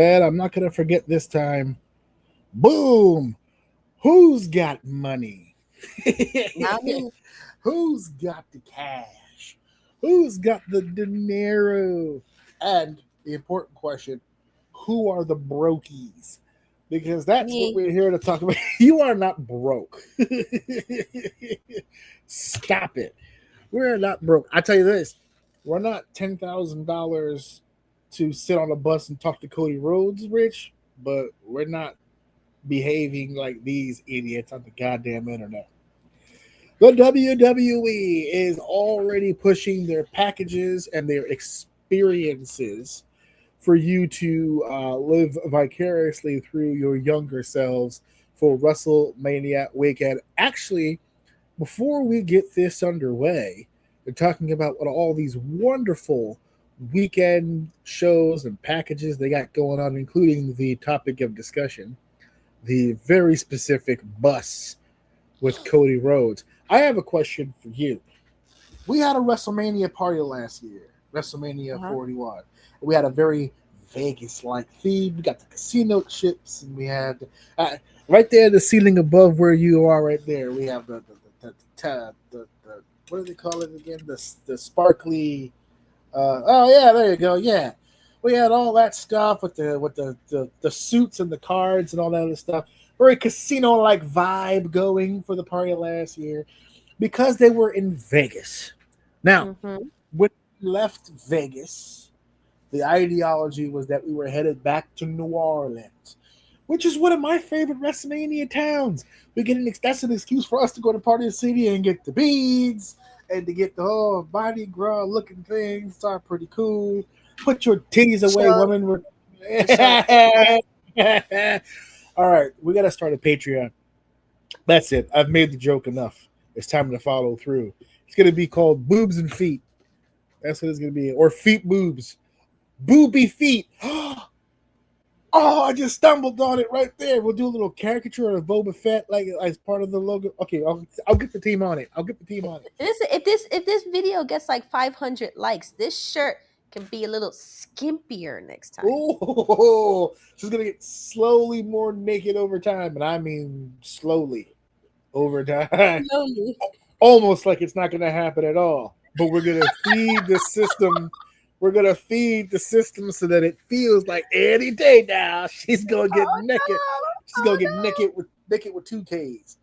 And I'm not going to forget this time. Boom! Who's got money? Not me. Who's got the cash? Who's got the dinero? And the important question, who are the brokies? Because that's what Me. we're here to talk about. You are not broke. Stop it. We're not broke. I tell you this, we're not $10,000 to sit on a bus and talk to Cody Rhodes, Rich, but we're not behaving like these idiots on the goddamn internet. The WWE is already pushing their packages and their experiences for you to live vicariously through your younger selves for WrestleMania weekend. Actually, before we get this underway, we're talking about what all these wonderful weekend shows and packages they got going on, including the topic of discussion, the very specific bus with Cody Rhodes. I have a question for you. We had a WrestleMania party last year, WrestleMania 41. We had a very Vegas-like theme. We got the casino chips, and we had right there the ceiling above where you are right there. We have the what do they call it again? The sparkly. Oh yeah, there you go. Yeah, we had all that stuff with the suits and the cards and all that other stuff. Very casino-like vibe going for the party last year because they were in Vegas. Now, when we left Vegas, the ideology was that we were headed back to New Orleans, which is one of my favorite WrestleMania towns. That's an excuse for us to go to Party City and get the beads and to get the whole Mardi Gras looking things. It's all pretty cool. Put your titties away, women. All right, we got to start a Patreon. That's it. I've made the joke enough. It's time to follow through. It's going to be called Boobs and Feet. That's what it's going to be. Or Feet Boobs. Booby Feet. Oh, I just stumbled on it right there. We'll do a little caricature of Boba Fett like as part of the logo. Okay, I'll get the team on it. Listen, if this video gets like 500 likes, this shirt can be a little skimpier next time. Oh, she's gonna get slowly more naked over time, and I mean slowly over time. Slowly. Almost like it's not gonna happen at all. But we're gonna feed the system. We're gonna feed the system so that it feels like any day now she's gonna get naked. No. She's gonna get naked with 2Ks.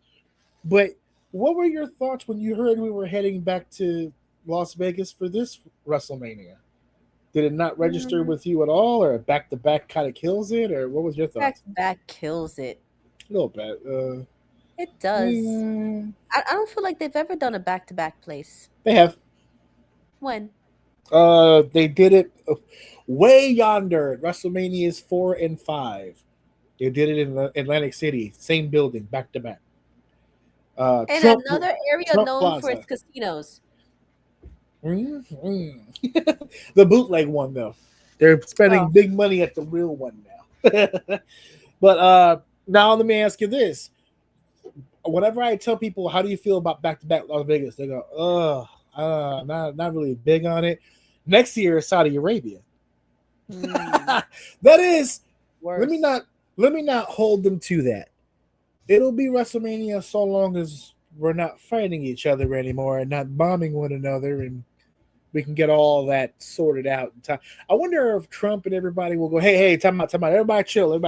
But what were your thoughts when you heard we were heading back to Las Vegas for this WrestleMania? Did it not register with you at all, or back to back kind of kills it, or what was your thoughts? Back to back kills it. A little bit. It does. I don't feel like they've ever done a back to back place. They have. When? They did it way yonder at WrestleManias 4 and 5. They did it in Atlantic City, same building, back to back. And another area known Plaza. for its casinos. The bootleg one, though. They're spending big money at the real one now. But now let me ask you this. Whenever I tell people, how do you feel about back-to-back Las Vegas? They go, not really big on it. Next year is Saudi Arabia. That is worse. Let me not hold them to that. It'll be WrestleMania so long as we're not fighting each other anymore and not bombing one another, and we can get all that sorted out in time. I wonder if Trump and everybody will go, hey, time out. Everybody chill. It's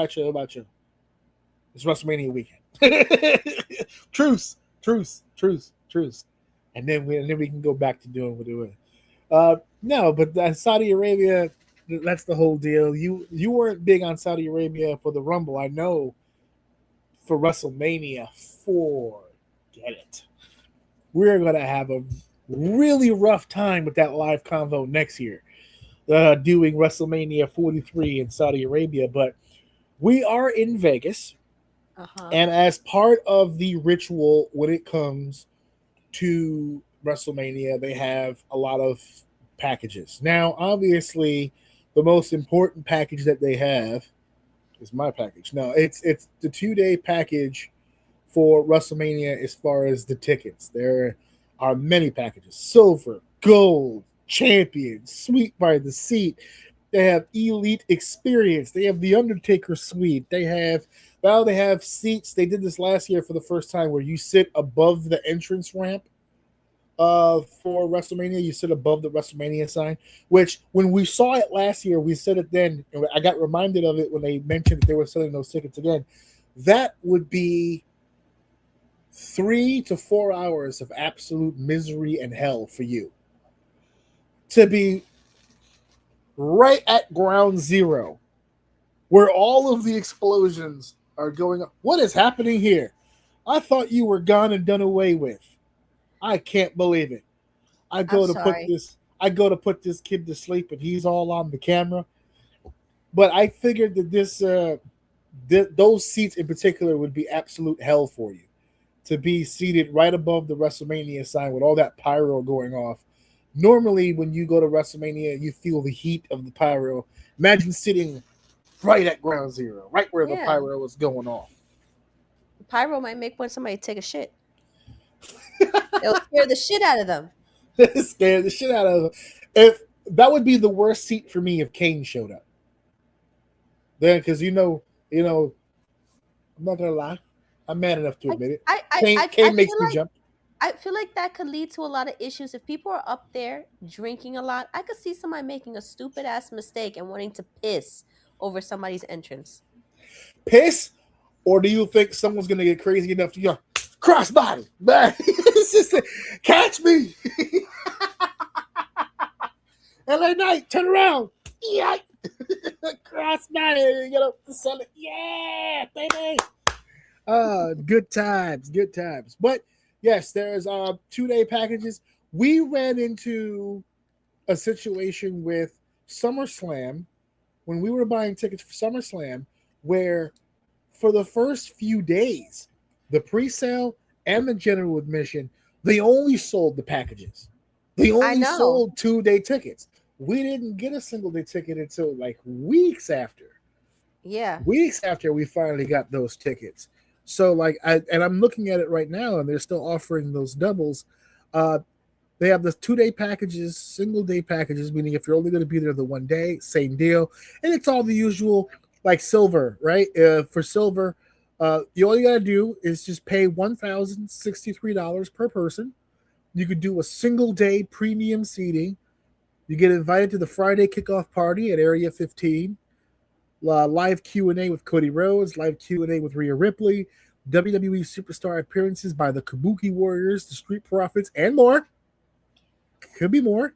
WrestleMania weekend. Truce. And then we can go back to doing what we're doing. No, but Saudi Arabia, that's the whole deal. You weren't big on Saudi Arabia for the Rumble, I know. For WrestleMania, forget it. We're going to have a really rough time with that live convo next year, doing WrestleMania 43 in Saudi Arabia. But we are in Vegas, and as part of the ritual when it comes to WrestleMania, they have a lot of packages. Now, obviously, the most important package that they have is my package. No, it's the 2-day package for WrestleMania as far as the tickets. There are many packages: silver, gold, champion, suite by the seat, They have Elite Experience. They have the Undertaker Suite. They have seats. They did this last year for the first time where you sit above the entrance ramp for WrestleMania. You sit above the WrestleMania sign, which when we saw it last year, we said it then, and I got reminded of it when they mentioned that they were selling those tickets again. That would be 3 to 4 hours of absolute misery and hell for you to be right at ground zero where all of the explosions are going on. What is happening here? I thought you were gone and done away with. I can't believe it. I go to put sorry. this kid to sleep and he's all on the camera. But I figured that those seats in particular would be absolute hell for you. To be seated right above the WrestleMania sign with all that pyro going off. Normally, when you go to WrestleMania, you feel the heat of the pyro. Imagine sitting right at ground zero, right where the Yeah. pyro was going off. Pyro might make somebody take a shit. It'll scare the shit out of them. Scared the shit out of them. If that would be the worst seat for me if Kane showed up. Then, because I'm not gonna lie, I'm man enough to admit it. Kane makes me jump. I feel like that could lead to a lot of issues. If people are up there drinking a lot, I could see somebody making a stupid ass mistake and wanting to piss over somebody's entrance. Piss? Or do you think someone's gonna get crazy enough to yell, crossbody? It's just catch me. LA Knight, turn around. Yeah. Crossbody. Get up to sell it. Yeah, baby. Good times. But yes, there's 2-day packages. We ran into a situation with SummerSlam when we were buying tickets for SummerSlam where for the first few days, the pre-sale and the general admission, they only sold the packages. They only sold 2-day tickets. We didn't get a single-day ticket until like weeks after. Yeah. Weeks after we finally got those tickets. So I'm looking at it right now, and they're still offering those doubles. They have the 2-day packages, single-day packages, meaning if you're only going to be there the one day, same deal. And it's all the usual, like silver, right? For silver, all you got to do is just pay $1,063 per person. You could do a single-day premium seating. You get invited to the Friday kickoff party at Area 15. Live Q&A with Cody Rhodes, live Q&A with Rhea Ripley, WWE superstar appearances by the Kabuki Warriors, the Street Profits, and more. Could be more.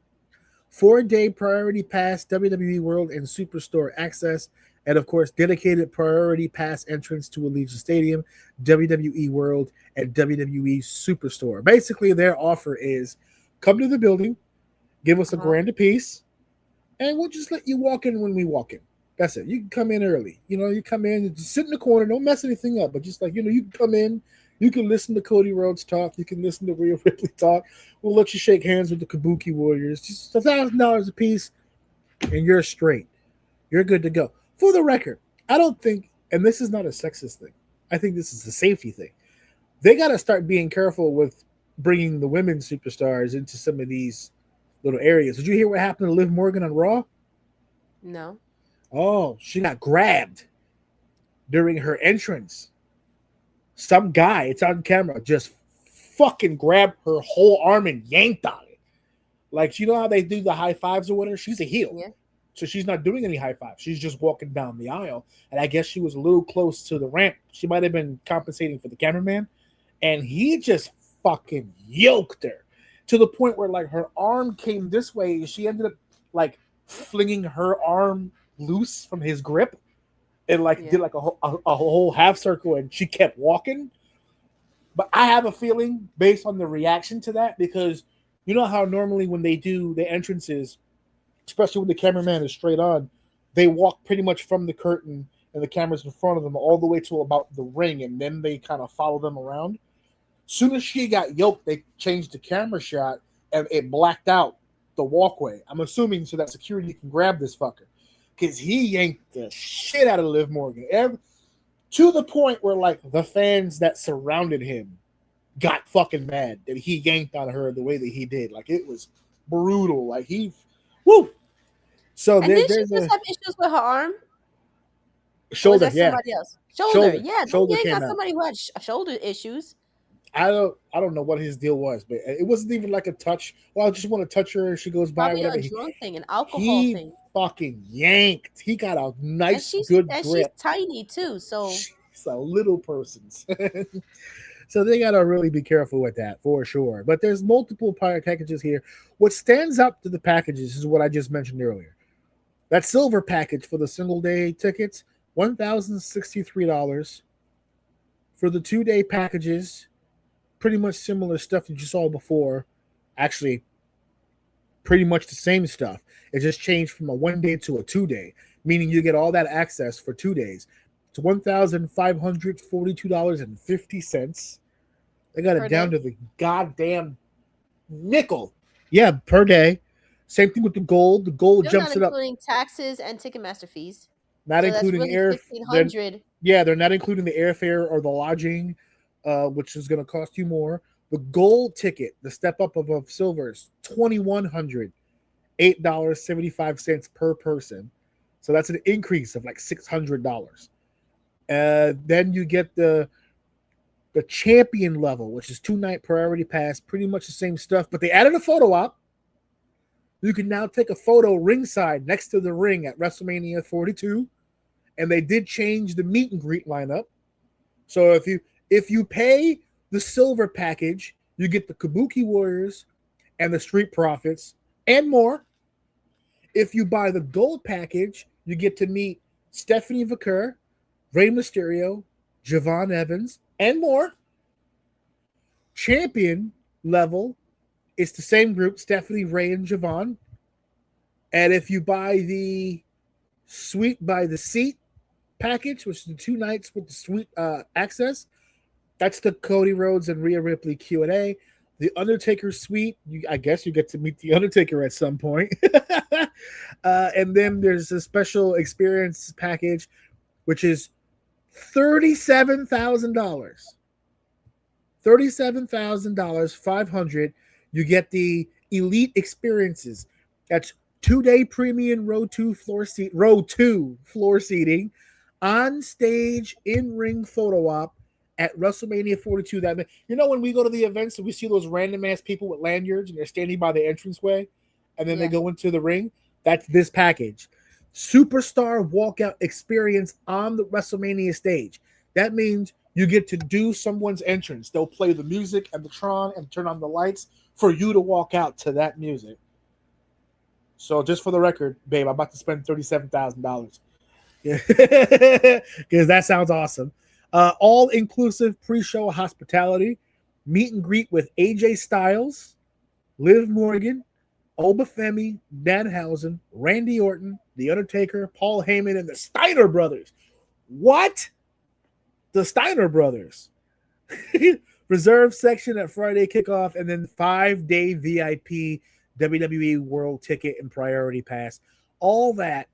4-day priority pass, WWE World and Superstore access, and of course, dedicated priority pass entrance to Allegiant Stadium, WWE World, and WWE Superstore. Basically, their offer is come to the building, give us a grand apiece, and we'll just let you walk in when we walk in. That's it. You can come in early. You come in, just sit in the corner, don't mess anything up, but just you can come in, you can listen to Cody Rhodes talk, you can listen to Rhea Ripley talk. We'll let you shake hands with the Kabuki Warriors. Just $1,000 a piece, and you're straight. You're good to go. For the record, I don't think, and this is not a sexist thing, I think this is a safety thing. They got to start being careful with bringing the women superstars into some of these little areas. Did you hear what happened to Liv Morgan on Raw? No. Oh, she got grabbed during her entrance. Some guy, it's on camera, just fucking grabbed her whole arm and yanked on it. Like, you know how they do the high fives or whatever? She's a heel. Yeah. So she's not doing any high fives. She's just walking down the aisle. And I guess she was a little close to the ramp. She might have been compensating for the cameraman. And he just fucking yoked her to the point where, like, her arm came this way. And she ended up, like, flinging her arm loose from his grip. And, like, did, like, a whole half circle. And she kept walking. But I have a feeling, based on the reaction to that, because you know how normally when they do the entrances, especially when the cameraman is straight on, they walk pretty much from the curtain and the camera's in front of them all the way to about the ring, and then they kind of follow them around. Soon as she got yoked, they changed the camera shot, and it blacked out the walkway. I'm assuming so that security can grab this fucker. Because he yanked the shit out of Liv Morgan. To the point where, like, the fans that surrounded him got fucking mad that he yanked on her the way that he did. Like, it was brutal. Like, woo! So And did she there's just a have issues with her arm? Or was shoulder, that yeah, somebody else? Shoulder. Yeah, then shoulder you ain't came got out. somebody who had shoulder issues. I don't know what his deal was, but it wasn't even like a touch. Well, I just want to touch her. She goes by, Probably a whatever. drunk thing, an alcohol He thing. fucking yanked. He got a And nice, she's good and she's grip. tiny too, so She's a little person. So they gotta really be careful with that for sure. But there's multiple packages here. What stands out to the packages is what I just mentioned earlier. That silver package for the single day tickets, $1,063. For the 2 day packages, pretty much similar stuff that you saw before. Actually, pretty much the same stuff. It just changed from a 1 day to a 2 day, meaning you get all that access for 2 days. It's $1,542.50. They got per it down day. to the goddamn nickel. Yeah, per day. Same thing with the gold. The gold Still not jumps it up, including taxes and Ticketmaster fees. not So that's including really air. Then 1,500. yeah, they're not including the airfare or the lodging, which is going to cost you more. The gold ticket, the step up of silver, is $2,100, $8.75 per person. So that's an increase of like $600. Then you get the champion level, which is 2 night priority pass, pretty much the same stuff, but they added a photo op. You can now take a photo ringside next to the ring at WrestleMania 42, and they did change the meet and greet lineup. So if you pay the silver package, you get the Kabuki Warriors and the Street Profits and more. If you buy the gold package, you get to meet Stephanie Vaquer, Rey Mysterio, Javon Evans, and more. Champion level, it's the same group, Stephanie, Ray, and Javon. And if you buy the suite by the seat package, which is the 2 nights with the suite access, that's the Cody Rhodes and Rhea Ripley Q&A. The Undertaker suite, I guess you get to meet the Undertaker at some point. And then there's a special experience package, which is $37,000. $37,500. You get the elite experiences. That's 2 day premium row two floor seating, on stage in ring photo op at WrestleMania 42. That when we go to the events and we see those random ass people with lanyards and they're standing by the entranceway, and then they Yeah. go into the ring. That's this package. Superstar walkout experience on the WrestleMania stage. That means you get to do someone's entrance. They'll play the music and the Tron and turn on the lights for you to walk out to that music. So just for the record, babe, I'm about to spend $37,000. Because that sounds awesome. All inclusive pre-show hospitality, meet and greet with AJ Styles, Liv Morgan, Obafemi, Danhausen, Randy Orton, The Undertaker, Paul Heyman, and the Steiner Brothers. What? The Steiner Brothers. Reserve section at Friday kickoff, and then 5-day VIP WWE World Ticket and Priority Pass. All that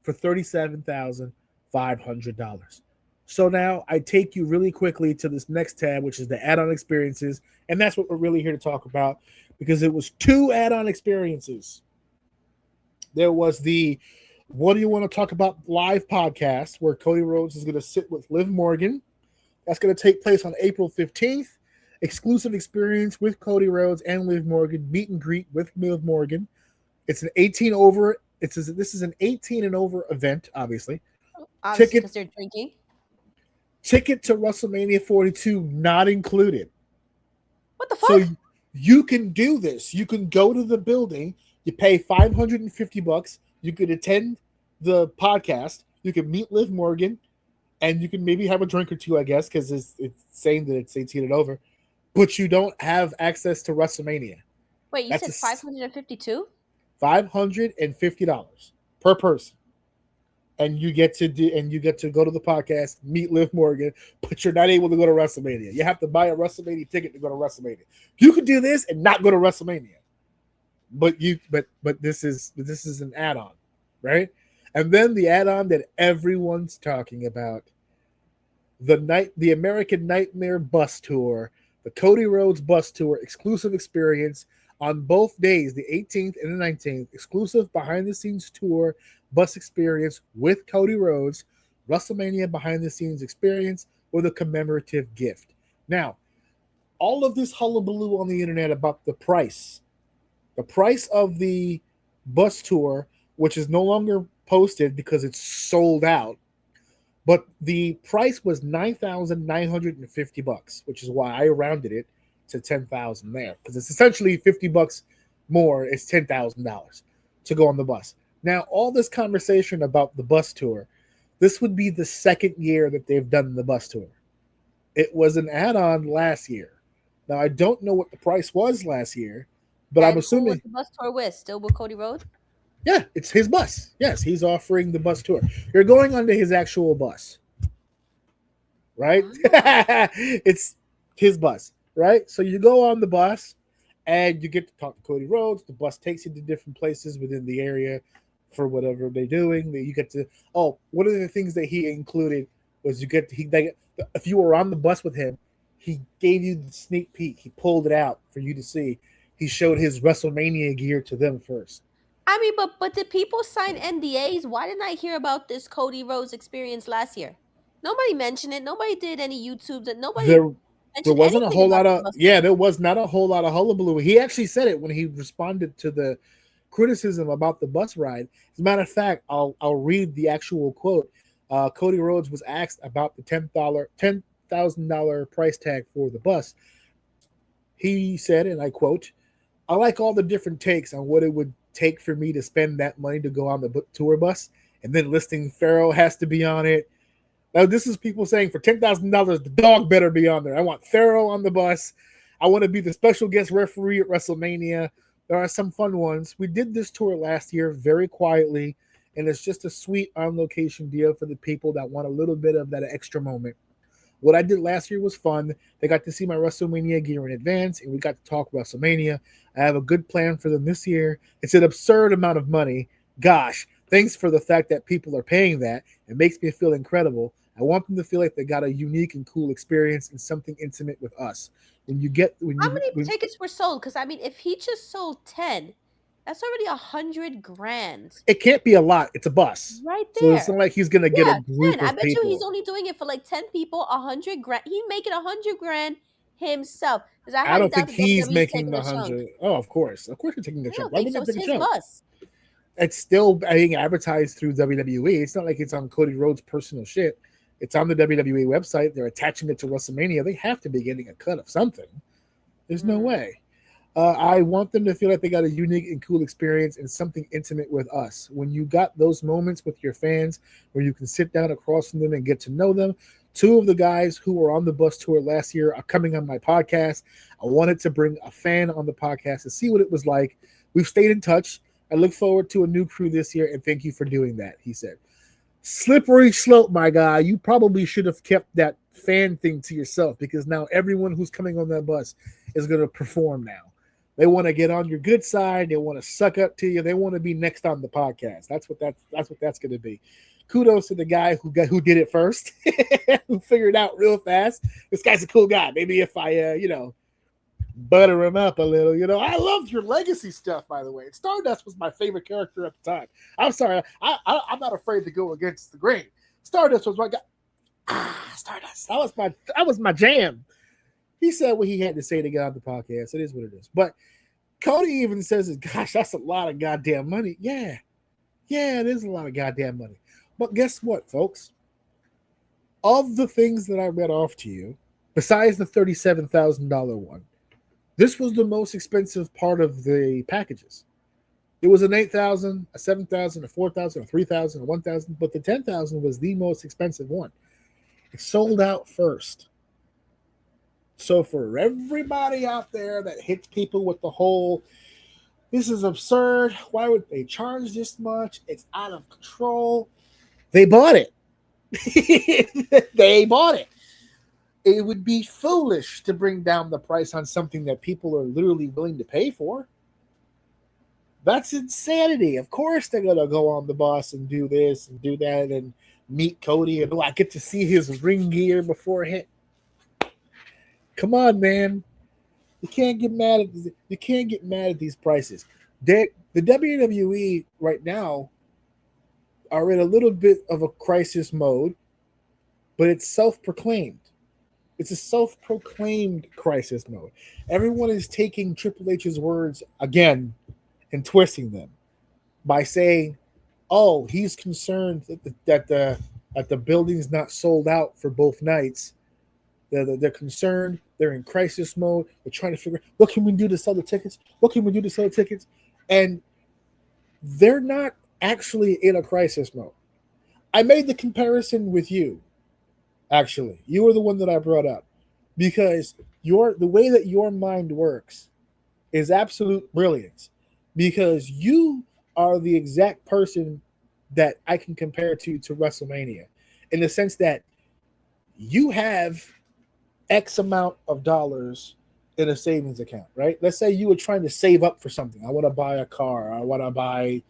for $37,500. So now I take you really quickly to this next tab, which is the add-on experiences, and that's what we're really here to talk about, because it was 2 add-on experiences. There was the What Do You Want to Talk About live podcast, where Cody Rhodes is going to sit with Liv Morgan. That's going to take place on April 15th. Exclusive experience with Cody Rhodes and Liv Morgan. Meet and greet with Liv Morgan. It's an 18 over. This is an 18 and over event, obviously. Obviously, because they're drinking. Ticket to WrestleMania 42 not included. What the fuck? So you can do this. You can go to the building. You pay $550. You could attend the podcast. You can meet Liv Morgan, and you can maybe have a drink or two, I guess, because it's saying that it's 18 and over. But you don't have access to WrestleMania. Wait, you said 552? $550 per person. And you get to go to the podcast, meet Liv Morgan, but you're not able to go to WrestleMania. You have to buy a WrestleMania ticket to go to WrestleMania. You could do this and not go to WrestleMania. But this is an add-on, right? And then the add-on that everyone's talking about, the American Nightmare Bus Tour, the Cody Rhodes Bus Tour exclusive experience On both days, the 18th and the 19th, exclusive behind the scenes tour bus experience with Cody Rhodes, WrestleMania behind the scenes experience with a commemorative gift. Now, all of this hullabaloo on the internet about the price of the bus tour, which is no longer posted because it's sold out. But the price was $9,950, which is why I rounded it to 10,000 there, because it's essentially $50 more. It's $10,000 to go on the bus. Now, all this conversation about the bus tour, this would be the second year that they've done the bus tour. It was an add-on last year. Now, I don't know what the price was last year, but And I'm who was assuming, the bus tour with? Still with Cody Rhodes? yeah, it's his bus. Yes, he's offering the bus tour. You're going onto his actual bus, right? Ah. It's his bus, right? So you go on the bus and you get to talk to Cody Rhodes. The bus takes you to different places within the area for whatever they're doing. You get to, oh, one of the things that he included was you get to, if you were on the bus with him, he gave you the sneak peek. He pulled it out for you to see. He showed his WrestleMania gear to them first. I mean, but did people sign NDAs? Why didn't I hear about this Cody Rhodes experience last year? Nobody mentioned it. Nobody did any YouTube. That nobody There there mentioned wasn't a anything whole about lot this of, bus yeah, tour. there was not a whole lot of hullabaloo. He actually said it when he responded to the criticism about the bus ride. As a matter of fact, I'll read the actual quote. Cody Rhodes was asked about the $10,000 price tag for the bus. He said, and I quote, "I like all the different takes on what it would take for me to spend that money to go on the tour bus, and then listing Pharaoh has to be on it. Now, this is people saying for $10,000, the dog better be on there. I want Pharaoh on the bus. I want to be the special guest referee at WrestleMania. There are some fun ones. We did this tour last year very quietly, and it's just a sweet on location deal for the people that want a little bit of that extra moment. What I did last year was fun. They got to see my WrestleMania gear in advance, and we got to talk WrestleMania. I have a good plan for them this year. It's an absurd amount of money. Gosh, thanks for the fact that people are paying that. It makes me feel incredible. I want them to feel like they got a unique and cool experience and something intimate with us. How many tickets were sold? Because I mean, if he just sold 10, that's already 100 grand it can't be a lot. It's a bus, right so it's there. not like he's gonna get a Yeah, group 10. I of bet you he's people. only doing it for like 10 people, 100 grand. He making 100 grand himself. Because I I highly don't doubt think the he's WWE's making taking the a chunk. 100. Oh, of course, you're taking a I chunk. don't Why think would so. not It's take a his chunk? bus. It's still being advertised through WWE. It's not like it's on Cody Rhodes' personal shit. It's on the WWE website. They're attaching it to WrestleMania. They have to be getting a cut of something. There's no Mm. way. I want them to feel like they got a unique and cool experience and something intimate with us. When you got those moments with your fans where you can sit down across from them and get to know them, two of the guys who were on the bus tour last year are coming on my podcast. I wanted to bring a fan on the podcast to see what it was like. We've stayed in touch. I look forward to a new crew this year, and thank you for doing that, he said. Slippery slope, my guy. You probably should have kept that fan thing to yourself, because now everyone who's coming on that bus is going to perform now. They want to get on your good side. They want to suck up to you. They want to be next on the podcast. That's what that's going to be. Kudos to the guy who did it first, who figured it out real fast. This guy's a cool guy. Maybe if I butter him up a little. I loved your legacy stuff, by the way. Stardust was my favorite character at the time. I'm sorry. I'm not afraid to go against the grain. Stardust was my guy. Stardust. That was my jam. He said what he had to say to get on the podcast. It is what it is. But Cody even says, gosh, that's a lot of goddamn money. Yeah. Yeah, it is a lot of goddamn money. But guess what, folks? Of the things that I read off to you, besides the $37,000 one, this was the most expensive part of the packages. It was an 8,000, a 7,000, a 4,000, a 3,000, a 1,000, but the 10,000 was the most expensive one. It sold out first. So for everybody out there that hits people with the whole, this is absurd, why would they charge this much? It's out of control. They bought it. They bought it. It would be foolish to bring down the price on something that people are literally willing to pay for. That's insanity. Of course they're gonna go on the bus and do this and do that and meet Cody and I get to see his ring gear beforehand. Come on, man. You can't get mad at these prices. The WWE right now are in a little bit of a crisis mode, but it's self-proclaimed. It's a self-proclaimed crisis mode. Everyone is taking Triple H's words again and twisting them by saying, "Oh, he's concerned that the building's not sold out for both nights. They're concerned. They're in crisis mode. They're trying to figure what can we do to sell the tickets. What can we do to sell the tickets?" And they're not actually in a crisis mode. I made the comparison with you. Actually, you were the one that I brought up because the way that your mind works is absolute brilliance because you are the exact person that I can compare to WrestleMania in the sense that you have X amount of dollars in a savings account, right? Let's say you were trying to save up for something. I want to buy a car. I want to buy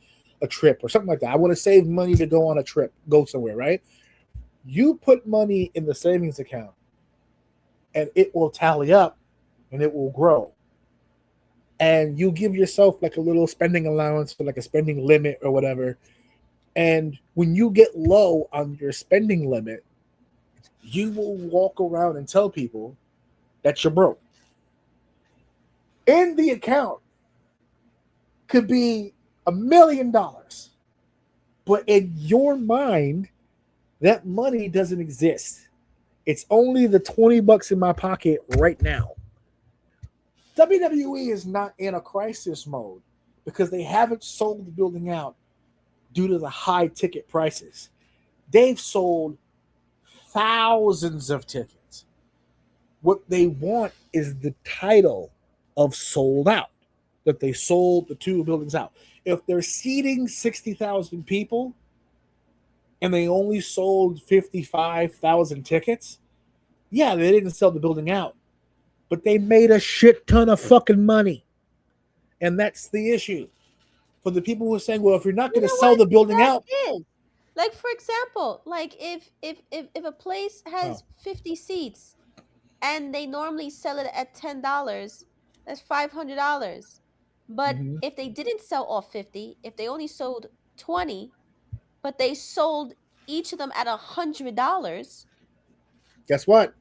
a trip or something like that. I want to save money to go on a trip, go somewhere, right? You put money in the savings account and it will tally up and it will grow. And you give yourself like a little spending allowance for like a spending limit or whatever. And when you get low on your spending limit, you will walk around and tell people that you're broke. In the account could be $1 million, but in your mind, that money doesn't exist. It's only the $20 in my pocket right now. WWE is not in a crisis mode because they haven't sold the building out due to the high ticket prices. They've sold thousands of tickets. What they want is the title of sold out, that they sold the two buildings out. If they're seating 60,000 people and they only sold 55,000 tickets, yeah, they didn't sell the building out, but they made a shit ton of fucking money. And that's the issue. For the people who are saying, well, if you're not going to sell the building out. Is. Like, for example, like if a place has 50 seats and they normally sell it at $10, that's $500. But if they didn't sell all 50, if they only sold 20, but they sold each of them at $100, guess what?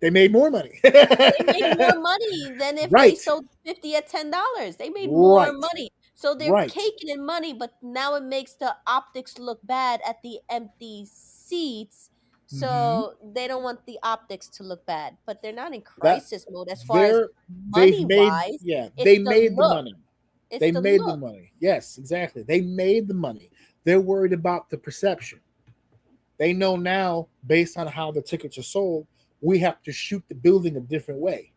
They made more money. They made more money than if they sold 50 at $10. They made more money. So they're caking in money, but now it makes the optics look bad at the empty seats. So they don't want the optics to look bad, but they're not in crisis mode as far as money wise. Yeah, they made the money. They made the money. Yes, exactly. They made the money. They're worried about the perception. They know now, based on how the tickets are sold, we have to shoot the building a different way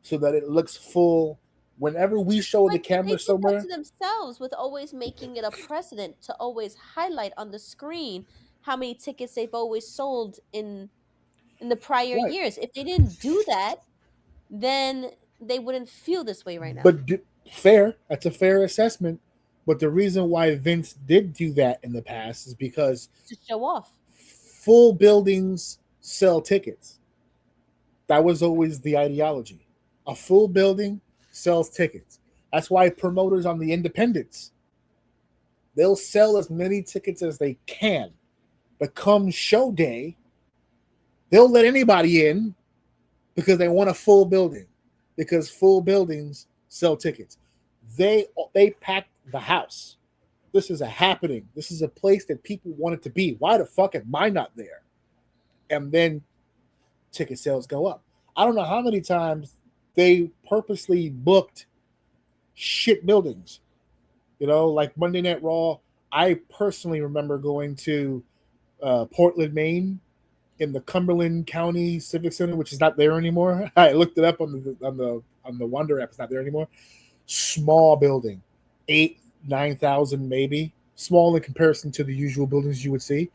so that it looks full. Whenever we show the camera somewhere, to themselves with always making it a precedent to always highlight on the screen how many tickets they've always sold in the prior years. If they didn't do that, then they wouldn't feel this way right now. But fair, that's a fair assessment. But the reason why Vince did do that in the past is because to show off. Full buildings sell tickets. That was always the ideology. A full building sells tickets. That's why promoters on the independents, they'll sell as many tickets as they can. But come show day, they'll let anybody in because they want a full building. Because full buildings sell tickets. They pack the house. This is a happening. This is a place that people want it to be. Why the fuck am I not there? And then ticket sales go up. I don't know how many times they purposely booked shit buildings. You know, like Monday Night Raw. I personally remember going to Portland, Maine, in the Cumberland County Civic Center, which is not there anymore. I looked it up on the Wonder app. It's not there anymore. Small building, 8,000-9,000 maybe. Small in comparison to the usual buildings you would see,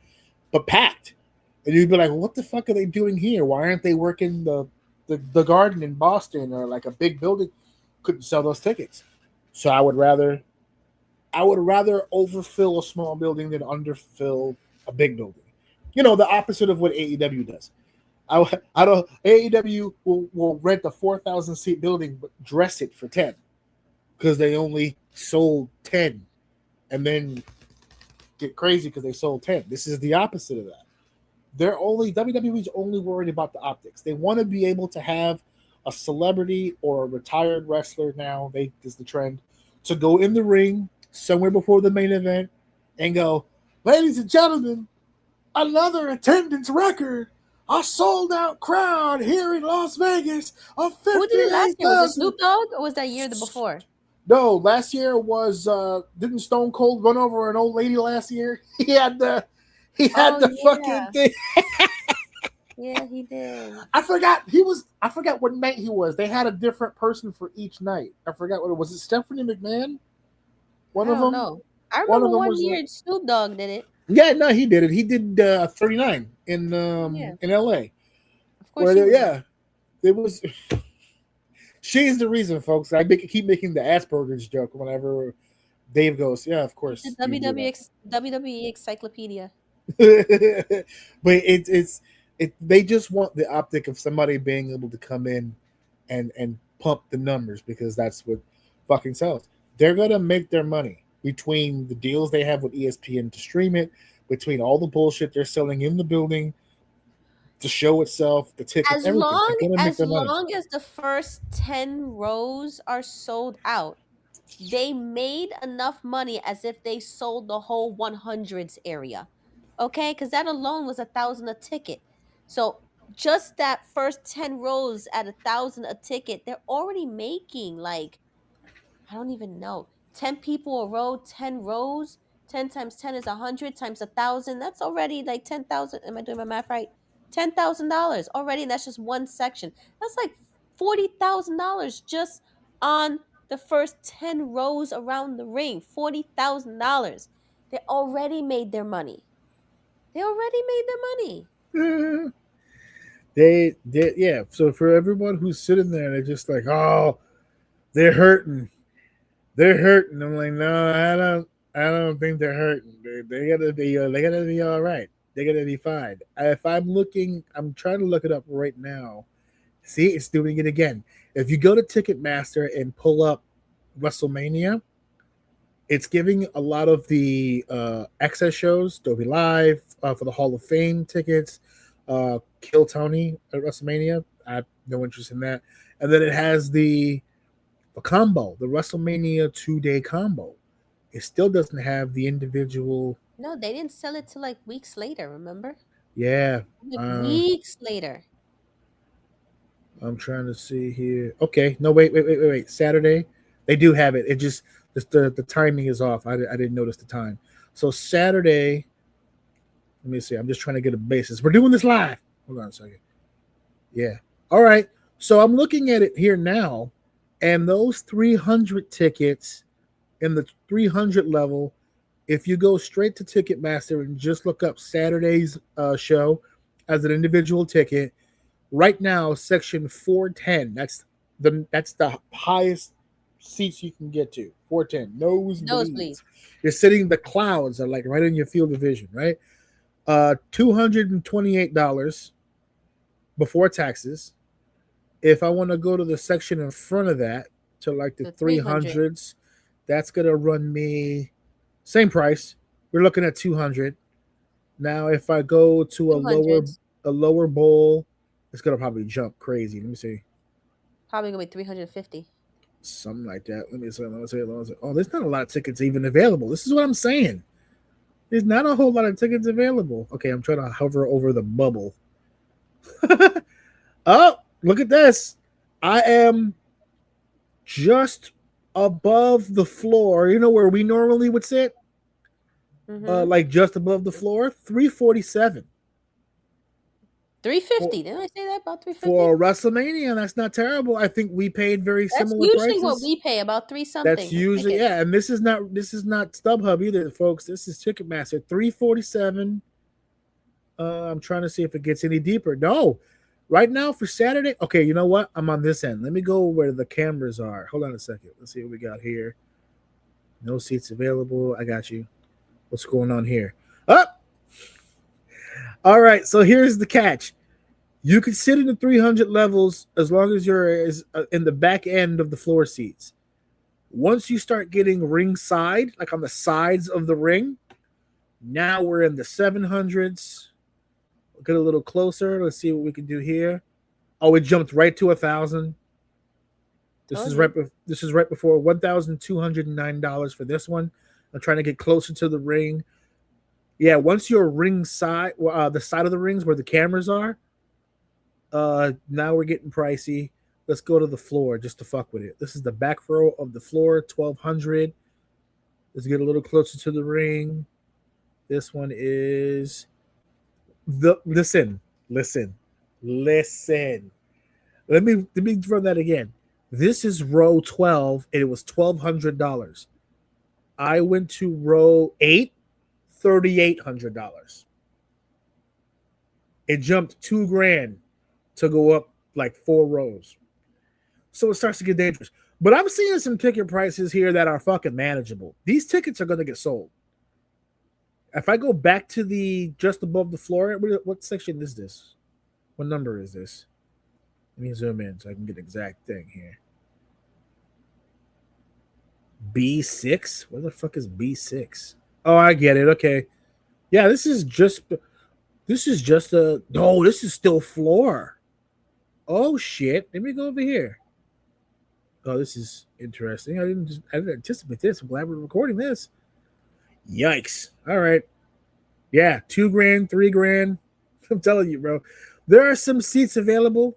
but packed. And you'd be like, what the fuck are they doing here? Why aren't they working the Garden in Boston or like a big building? Couldn't sell those tickets. So I would rather overfill a small building than underfill a big building. You know, the opposite of what AEW does. I don't. AEW will rent a 4,000 seat building, but dress it for 10 because they only sold 10, and then get crazy because they sold 10. This is the opposite of that. WWE's only worried about the optics. They want to be able to have a celebrity or a retired wrestler now. They is the trend to go in the ring somewhere before the main event and go, ladies and gentlemen, another attendance record. A sold out crowd here in Las Vegas of Who did it last year? Was it 58,000. Snoop Dogg or was that year before? No, last year was didn't Stone Cold run over an old lady last year? He had Oh the fucking yeah, thing. yeah, he did. I forgot what night he was. They had a different person for each night. I forgot what it was. It Stephanie McMahon? One I of don't them? know. I One of remember them one was like, year Snoop Dogg did it. yeah, no, he did it. He did 39 Yeah, in LA. of course he was there. Yeah, it was she's the reason, folks. Keep making the Asperger's joke whenever Dave goes, yeah, of He's the course you do WWE WWE encyclopedia. that. But they just want the optic of somebody being able to come in and pump the numbers because that's what fucking sells. They're gonna make their money between the deals they have with ESPN to stream it, between all the bullshit they're selling in the building, the show itself, the tickets, As everything. They're long gonna make as their money. long as the first 10 rows are sold out, they made enough money as if they sold the whole 100s area. Okay? Because that alone was 1,000 a ticket. So just that first 10 rows at 1,000 a ticket, they're already making like I don't even know. 10 people a row, 10 rows. 10 times 10 is 100 times 1,000. That's already like 10,000. Am I doing my math right? $10,000 already. And that's just one section. That's like $40,000 just on the first 10 rows around the ring. $40,000. They already made their money. They already made their money. Yeah. So for everyone who's sitting there, they're just like, oh, they're hurting. They're hurting. I'm like, no, I don't think they're hurting. They gotta be all right. They gotta be fine. If I'm looking, I'm trying to look it up right now. See, it's doing it again. If you go to Ticketmaster and pull up WrestleMania, it's giving a lot of the access shows, Dolby Live for the Hall of Fame tickets, Kill Tony at WrestleMania. I have no interest in that. And then it has the combo, the WrestleMania 2 day combo. It still doesn't have the individual. No, they didn't sell it till like weeks later, remember? Yeah, Like uh, weeks later. I'm trying to see here. Okay, no, wait. Saturday, they do have it. It just the timing is off. I didn't notice the time. So Saturday, let me see. I'm just trying to get a basis. We're doing this live. Hold on a second. Yeah. All right. So I'm looking at it here now, and those 300 tickets in the 300 level, if you go straight to Ticketmaster and just look up Saturday's show as an individual ticket, right now section 410, that's the highest seats you can get to. 410 Nosebleed. nosebleeds. You're sitting, the clouds are like right in your field of vision, right? $228 before taxes. If I want to go to the section in front of that, to like the The 300. 300s, that's gonna run me same price. We're looking at 200. Now if I go to 200s. a lower bowl, it's gonna probably jump crazy. Let me see. Probably gonna be 350. Something like that. Let me see. Oh, there's not a lot of tickets even available. This is what I'm saying. There's not a whole lot of tickets available. Okay, I'm trying to hover over the bubble. Oh, look at this. I am just above the floor. You know where we normally would sit? Mm-hmm. Like just above the floor. 347. 350. Didn't I say that about 350? For WrestleMania. That's not terrible. I think we paid very That's similar usually what prices. we pay, about three That's something a usually, ticket. yeah, and this is not StubHub either, folks. This is Ticketmaster. 347. I'm trying to see if it gets any deeper. No, right now for Saturday. Okay, you know what? I'm on this end. Let me go where the cameras are. Hold on a second. Let's see what we got here. No seats available. I got you. What's going on here? Up. All right. So here's the catch. You can sit in the 300 levels as long as you're in the back end of the floor seats. Once you start getting ringside, like on the sides of the ring, now we're in the 700s. We'll get a little closer. Let's see what we can do here. Oh, it jumped right to 1,000. This is right. This is right before $1,209 for this one. I'm trying to get closer to the ring. Yeah, once you're ringside, the side of the rings where the cameras are, now we're getting pricey. Let's go to the floor just to fuck with it. This is the back row of the floor, 1,200. Let's get a little closer to the ring. This one is listen. Let me run that again. This is row 12, and it was $1,200. I went to row 8, $3,800. It jumped $2,000 to go up like 4 rows. So it starts to get dangerous. But I'm seeing some ticket prices here that are fucking manageable. These tickets are going to get sold. If I go back to the just above the floor, what section is this? What number is this? Let me zoom in so I can get the exact thing here. B6? Where the fuck is B6? Oh, I get it. Okay. Yeah, this is just a no, this is still floor. Oh shit. Let me go over here. Oh, this is interesting. I didn't anticipate this. I'm glad we're recording this. Yikes. All right. Yeah, $2,000, $3,000. I'm telling you, bro. There are some seats available.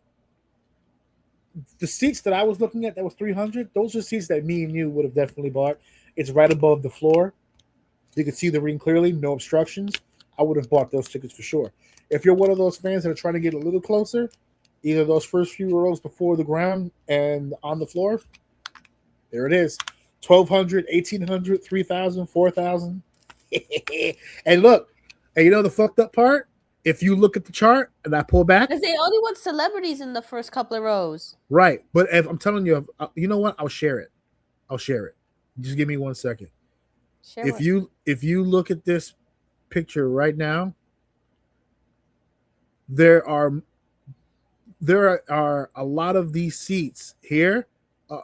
The seats that I was looking at that was 300, those are seats that me and you would have definitely bought. It's right above the floor. You can see the ring clearly, no obstructions. I would have bought those tickets for sure. If you're one of those fans that are trying to get a little closer, either those first few rows before the ground and on the floor, there it is. 1,200, 1,800, 3,000, 4,000. And look, and you know the fucked up part? If you look at the chart and I pull back, because they only want celebrities in the first couple of rows. Right. But if I'm telling you, you know what? I'll share it. Just give me 1 second. If you look at this picture right now, there are a lot of these seats here.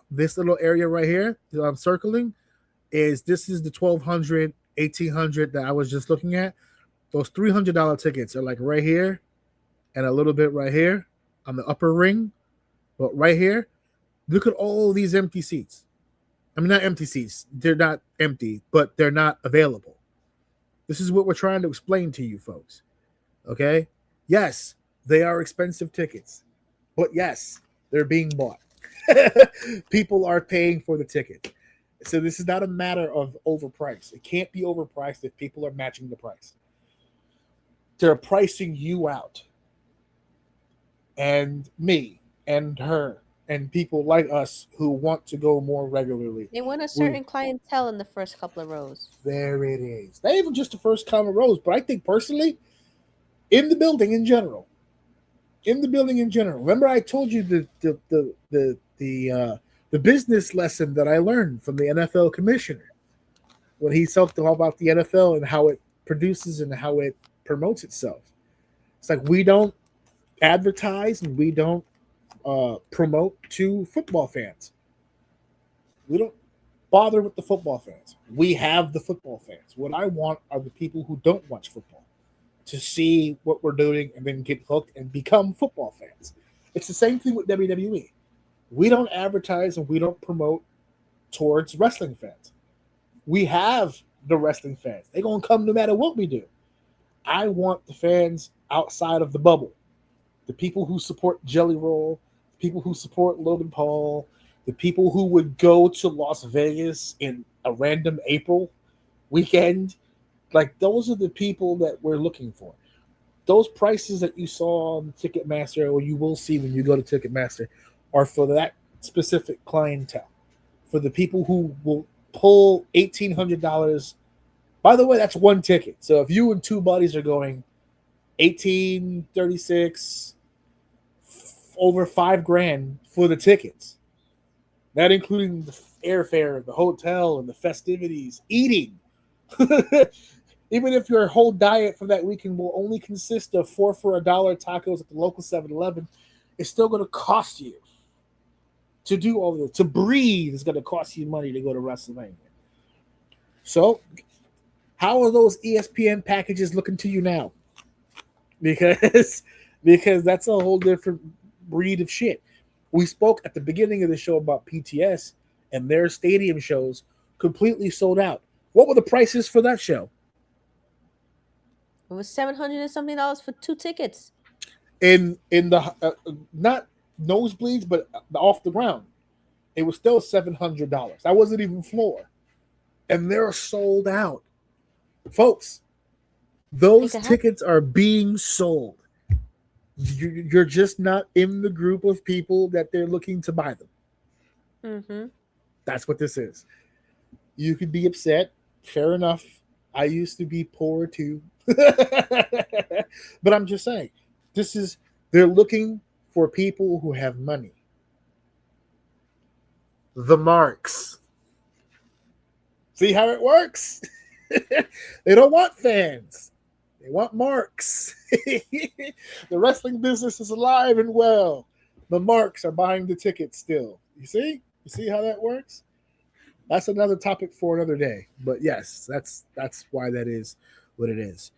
This little area right here that I'm circling this is the 1,200, 1,800 that I was just looking at. Those $300 tickets are like right here and a little bit right here on the upper ring. But right here, look at all these empty seats. I mean, not empty seats. They're not empty, but they're not available. This is what we're trying to explain to you folks. Okay? Yes, they are expensive tickets. But yes, they're being bought. People are paying for the ticket. So this is not a matter of overpriced. It can't be overpriced if people are matching the price. They're pricing you out. And me and her and people like us who want to go more regularly. They want a certain clientele in the first couple of rows. There it is. Not even just the first couple of rows, but I think personally, in the building in general. Remember, I told you the business lesson that I learned from the NFL commissioner when he talked all about the NFL and how it produces and how it promotes itself. It's like we don't advertise and we don't promote to football fans. We don't bother with the football fans. We have the football fans. What I want are the people who don't watch football to see what we're doing and then get hooked and become football fans. It's the same thing with WWE. We don't advertise and we don't promote towards wrestling fans. We have the wrestling fans. They're going to come no matter what we do. I want the fans outside of the bubble. The people who support Jelly Roll, the people who support Logan Paul, the people who would go to Las Vegas in a random April weekend. Like, those are the people that we're looking for. Those prices that you saw on Ticketmaster, or you will see when you go to Ticketmaster, are for that specific clientele. For the people who will pull $1,800. By the way, that's one ticket. So if you and two buddies are going 1836, over $5,000 for the tickets, not including the airfare, the hotel, and the festivities, eating. Even if your whole diet for that weekend will only consist of 4 for $1 tacos at the local 7-Eleven, it's still going to cost you to do all of this. To breathe is going to cost you money to go to WrestleMania. So, how are those ESPN packages looking to you now? Because because that's a whole different breed of shit. We spoke at the beginning of the show about PTS and their stadium shows completely sold out. What were the prices for that show? It was $700 and something for 2 tickets. In the not nosebleeds, but off the ground, it was still $700. That wasn't even floor, and they're sold out, folks. Those tickets are being sold. You're just not in the group of people that they're looking to buy them. Mm-hmm. That's what this is. You could be upset. Fair enough. I used to be poor too. But I'm just saying, they're looking for people who have money. The marks. See how it works? They don't want fans. They want marks. The wrestling business is alive and well. The marks are buying the tickets still. You see? You see how that works? That's another topic for another day. But yes, that's why that is what it is.